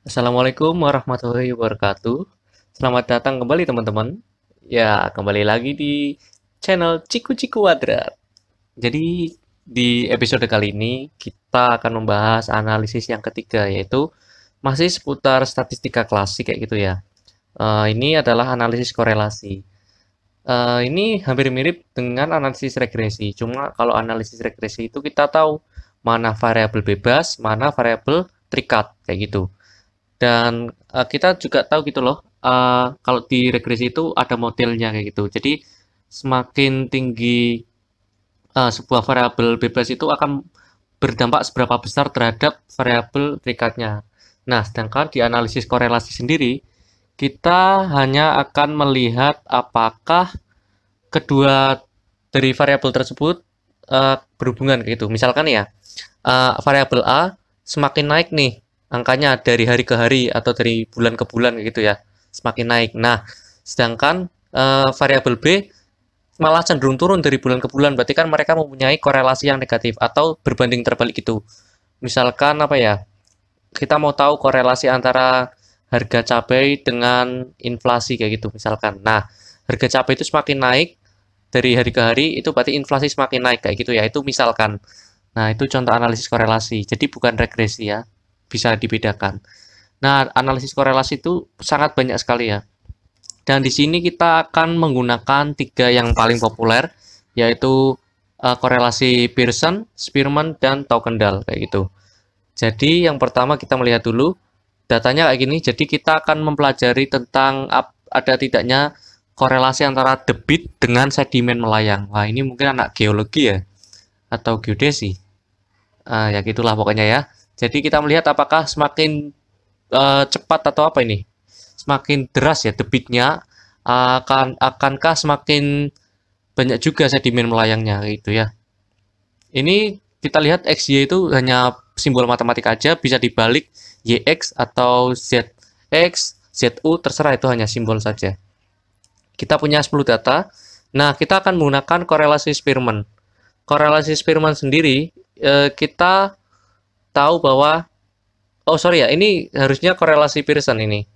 Assalamualaikum warahmatullahi wabarakatuh. Selamat datang kembali teman-teman. Ya, kembali lagi di channel Ciku Ciku Wadrat. Jadi di episode kali ini kita akan membahas analisis yang ketiga, yaitu masih seputar statistika klasik kayak gitu ya. Ini adalah analisis korelasi. Ini hampir mirip dengan analisis regresi. Cuma kalau analisis regresi itu kita tahu mana variabel bebas, mana variabel terikat kayak gitu. Dan kita juga tahu gitu loh, kalau di regresi itu ada modelnya kayak gitu. Jadi semakin tinggi sebuah variabel bebas itu akan berdampak seberapa besar terhadap variabel terikatnya. Nah, sedangkan di analisis korelasi sendiri, kita hanya akan melihat apakah kedua dari variabel tersebut berhubungan kayak gitu. Misalkan ya, variabel A semakin naik nih angkanya dari hari ke hari atau dari bulan ke bulan gitu ya, semakin naik. Nah, sedangkan variabel B malah cenderung turun dari bulan ke bulan, berarti kan mereka mempunyai korelasi yang negatif atau berbanding terbalik gitu. Misalkan apa ya, kita mau tahu korelasi antara harga cabai dengan inflasi kayak gitu misalkan. Nah, harga cabai itu semakin naik dari hari ke hari, itu berarti inflasi semakin naik kayak gitu ya, itu misalkan. Nah, itu contoh analisis korelasi, jadi bukan regresi ya, bisa dibedakan. Nah, analisis korelasi itu sangat banyak sekali ya. Dan di sini kita akan menggunakan tiga yang paling populer, yaitu korelasi Pearson, Spearman, dan Tau-Kendall kayak gitu. Jadi yang pertama kita melihat dulu datanya kayak gini. Jadi kita akan mempelajari tentang ada tidaknya korelasi antara debit dengan sedimen melayang. Wah, ini mungkin anak geologi ya atau geodesi. Ya gitulah pokoknya ya. Jadi kita melihat apakah semakin cepat atau apa ini? Semakin deras ya debitnya, akankah semakin banyak juga sedimen melayangnya gitu ya. Ini kita lihat XY itu hanya simbol matematika aja, bisa dibalik YX atau ZX, ZU, terserah, itu hanya simbol saja. Kita punya 10 data. Nah, kita akan menggunakan korelasi Spearman. Korelasi Spearman sendiri, kita tahu bahwa, oh sorry ya, ini harusnya korelasi Pearson ini.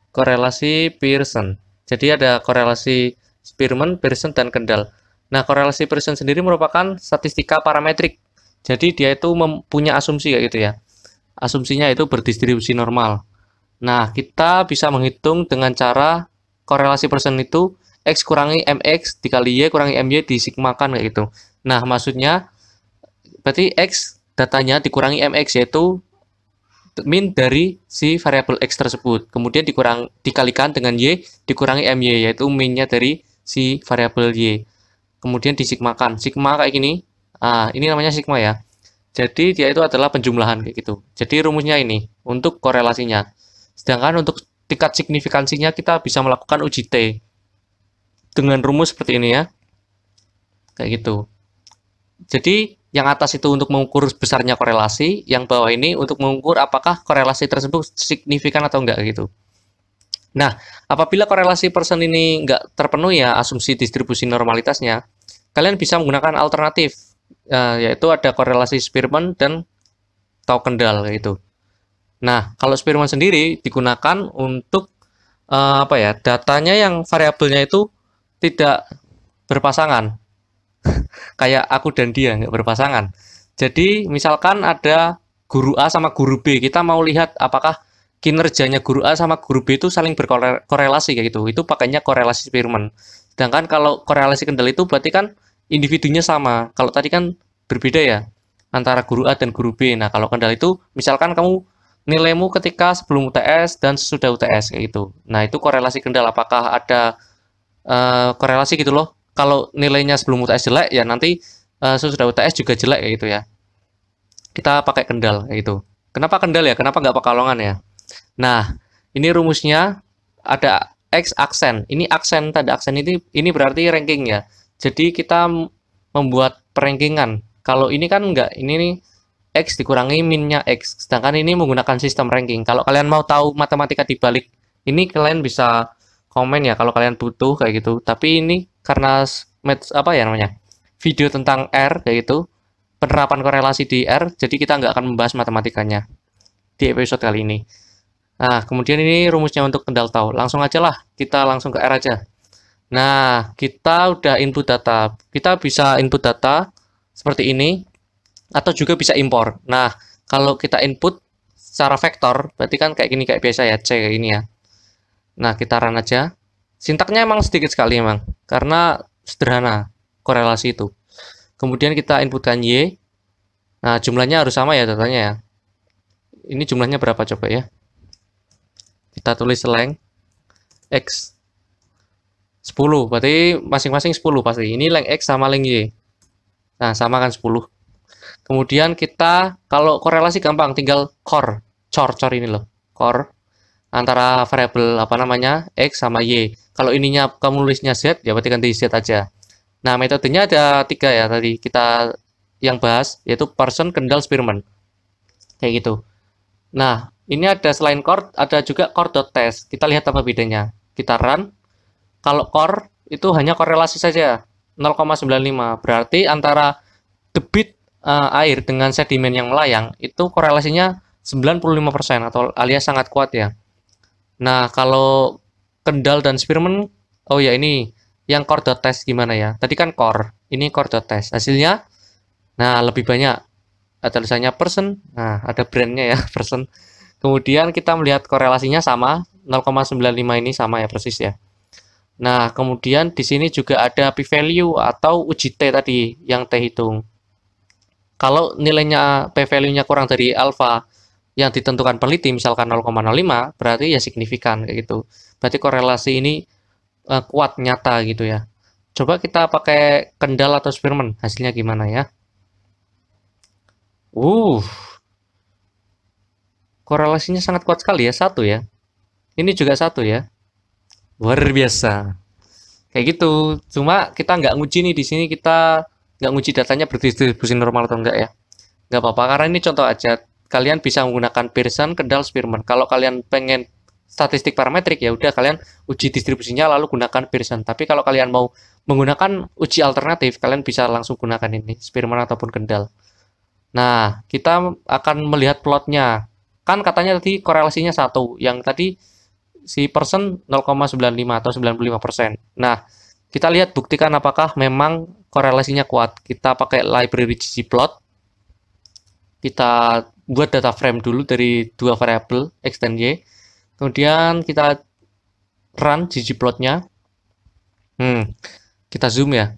Korelasi Pearson. Jadi ada korelasi Spearman, Pearson, dan Kendall. Nah, korelasi Pearson sendiri merupakan statistika parametrik. Jadi dia itu mempunyai asumsi kayak gitu ya. Asumsinya itu berdistribusi normal. Nah, kita bisa menghitung dengan cara korelasi Pearson itu X kurangi MX dikali Y kurangi MY disigmakan kayak gitu. Nah, maksudnya berarti X datanya dikurangi MX, yaitu min dari si variabel X tersebut. Kemudian dikalikan dengan Y dikurangi MY, yaitu minnya dari si variabel Y. Kemudian disigmakan. Sigma kayak gini. Ini namanya sigma ya. Jadi dia itu adalah penjumlahan kayak gitu. Jadi rumusnya ini untuk korelasinya. Sedangkan untuk tingkat signifikansinya kita bisa melakukan uji T dengan rumus seperti ini ya. Kayak gitu. Jadi yang atas itu untuk mengukur besarnya korelasi, yang bawah ini untuk mengukur apakah korelasi tersebut signifikan atau enggak gitu. Nah, apabila korelasi Pearson ini enggak terpenuhi ya asumsi distribusi normalitasnya, kalian bisa menggunakan alternatif, yaitu ada korelasi Spearman dan Tau-Kendall gitu. Nah, kalau Spearman sendiri digunakan untuk apa ya, datanya yang variabelnya itu tidak berpasangan, kayak aku dan dia nggak berpasangan. Jadi misalkan ada guru A sama guru B, kita mau lihat apakah kinerjanya guru A sama guru B itu saling berkorelasi kayak gitu. Itu pakainya korelasi Spearman. Sedangkan kalau korelasi Kendall itu berarti kan individunya sama. Kalau tadi kan berbeda ya antara guru A dan guru B. Nah, kalau Kendall itu misalkan kamu nilaimu ketika sebelum UTS dan sesudah UTS kayak gitu. Nah, itu korelasi Kendall, apakah ada korelasi gitu loh. Kalau nilainya sebelum UTS jelek ya nanti sesudah UTS juga jelek kayak gitu ya. Kita pakai Kendall kayak gitu. Kenapa Kendall ya? Kenapa nggak Pekalongan ya? Nah, ini rumusnya ada X aksen. Ini aksen, tanda aksen ini berarti ranking ya. Jadi kita membuat perankingan. Kalau ini kan enggak, ini nih X dikurangi minnya X. Sedangkan ini menggunakan sistem ranking. Kalau kalian mau tahu matematika dibalik ini, kalian bisa komen ya kalau kalian butuh kayak gitu. Tapi ini karena apa ya namanya, video tentang R kayak gitu, penerapan korelasi di R, jadi kita nggak akan membahas matematikanya. di episode kali ini. Nah, kemudian ini rumusnya untuk kendal tau. Langsung aja lah, kita langsung ke R aja. Nah, kita udah input data. Kita bisa input data seperti ini, atau juga bisa impor. Nah, kalau kita input secara vektor, berarti kan kayak gini, kayak biasa ya, C kayak ini ya. Nah, kita run aja. Sintaknya emang sedikit sekali emang, karena sederhana korelasi itu. Kemudian kita inputkan Y. Nah, jumlahnya harus sama ya datanya ya. Ini jumlahnya berapa coba ya? Kita tulis length X 10, berarti masing-masing 10 pasti. Ini length X sama length Y. Nah, sama kan 10. Kemudian kita, kalau korelasi gampang, tinggal cor ini loh. Cor antara variabel apa namanya, X sama Y. Kalau ininya kamu nulisnya Z, ya berarti ganti Z aja. Nah, metodenya ada 3 ya tadi kita yang bahas, yaitu Pearson, Kendall, Spearman. Kayak gitu. Nah, ini ada selain core, ada juga core.test. Kita lihat apa bedanya. Kita run. Kalau core itu hanya korelasi saja 0,95. Berarti antara debit air dengan sedimen yang melayang itu korelasinya 95% atau alias sangat kuat ya. Nah, kalau Kendall dan Spearman, oh ya ini yang core.test gimana ya? Tadi kan core, ini core.test. Hasilnya nah lebih banyak. Ada tulisannya Pearson. Nah, ada brandnya ya, Pearson. Kemudian kita melihat korelasinya sama 0,95 ini sama ya persis ya. Nah, kemudian di sini juga ada p-value atau uji T tadi yang T hitung. Kalau nilainya p-value-nya kurang dari alfa yang ditentukan peneliti, misalkan 0,05, berarti ya signifikan kayak gitu. Berarti korelasi ini kuat, nyata gitu ya. Coba kita pakai Kendall atau Spearman, hasilnya gimana ya? Korelasinya sangat kuat sekali ya, 1 ya. Ini juga 1 ya. Luar biasa. Kayak gitu. Cuma kita nggak nguji nih di sini, kita nggak nguji datanya berdistribusi normal atau enggak ya. Nggak apa-apa, karena ini contoh aja. Kalian bisa menggunakan Pearson, Kendall, Spearman. Kalau kalian pengen statistik parametrik ya udah kalian uji distribusinya lalu gunakan Pearson. Tapi kalau kalian mau menggunakan uji alternatif, kalian bisa langsung gunakan ini, Spearman ataupun Kendall. Nah, kita akan melihat plotnya. Kan katanya tadi korelasinya 1, yang tadi si Pearson 0,95 atau 95%. Nah, kita lihat buktikan apakah memang korelasinya kuat. Kita pakai library ggplot. Kita buat data frame dulu dari 2 variabel X dan Y. Kemudian kita run ggplotnya. Kita zoom ya.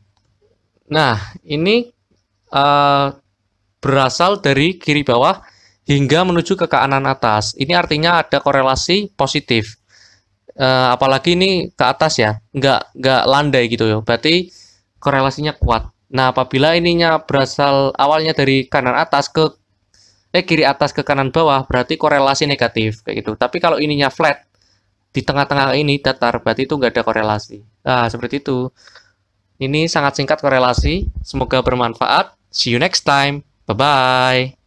Nah, ini berasal dari kiri bawah hingga menuju ke kanan atas. Ini artinya ada korelasi positif. Apalagi ini ke atas ya, nggak landai gitu ya. Berarti korelasinya kuat. Nah, apabila ininya berasal awalnya dari kanan atas ke kiri atas ke kanan bawah, berarti korelasi negatif kayak gitu. Tapi kalau ininya flat di tengah-tengah ini datar, berarti itu nggak ada korelasi. Nah, seperti itu. Ini sangat singkat korelasi. Semoga bermanfaat. See you next time. Bye bye.